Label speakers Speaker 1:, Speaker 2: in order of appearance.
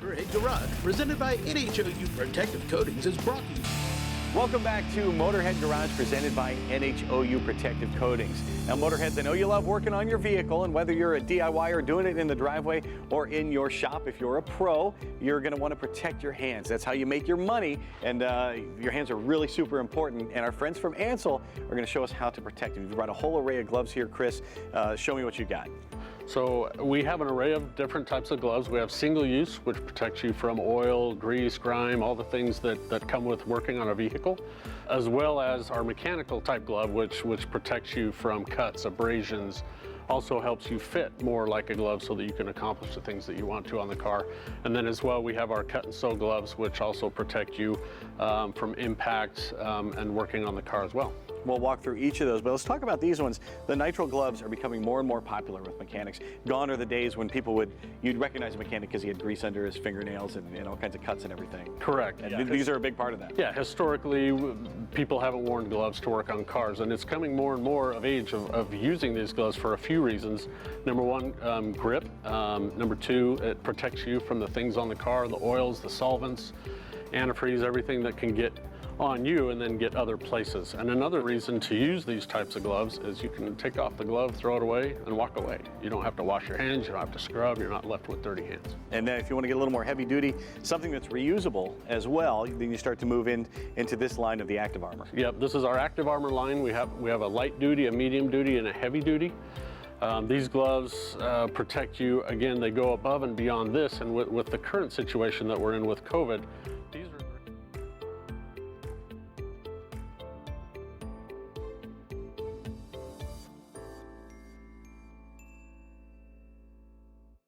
Speaker 1: Motorhead Garage, presented by NHOU Protective Coatings, is brought to you.
Speaker 2: Welcome back to Motorhead Garage, presented by NHOU Protective Coatings. Now, Motorheads, I know you love working on your vehicle, and whether you're a DIYer doing it in the driveway or in your shop, if you're a pro, you're going to want to protect your hands. That's how you make your money, and your hands are really super important. And our friends from Ansell are going to show us how to protect them. You've brought a whole array of gloves here, Chris. Show me what you got.
Speaker 3: So we have an array of different types of gloves. We have single use, which protects you from oil, grease, grime, all the things that come with working on a vehicle, as well as our mechanical type glove, which protects you from cuts, abrasions, also helps you fit more like a glove so that you can accomplish the things that you want to on the car. And then as well, we have our cut and sew gloves, which also protect you from impact and working on the car as well.
Speaker 2: We'll walk through each of those, but let's talk about these ones. The nitrile gloves are becoming more and more popular with mechanics. Gone are the days when you'd recognize a mechanic because he had grease under his fingernails and all kinds of cuts and everything.
Speaker 3: Correct.
Speaker 2: And
Speaker 3: yeah,
Speaker 2: these are a big part of that.
Speaker 3: Yeah, historically, people haven't worn gloves to work on cars, and it's coming more and more of age of using these gloves for a few reasons. Number one, grip. Number two, it protects you from the things on the car, the oils, the solvents, antifreeze, everything that can get on you and then get other places. And another reason to use these types of gloves is you can take off the glove, throw it away, and walk away. You don't have to wash your hands, you don't have to scrub, you're not left with dirty hands.
Speaker 2: And then if you want to get a little more heavy duty, something that's reusable as well, then you start to move into this line of the Active Armor.
Speaker 3: Yep, this is our Active Armor line. We have a light duty, a medium duty, and a heavy duty. These gloves protect you. Again, they go above and beyond this, and with the current situation that we're in with COVID,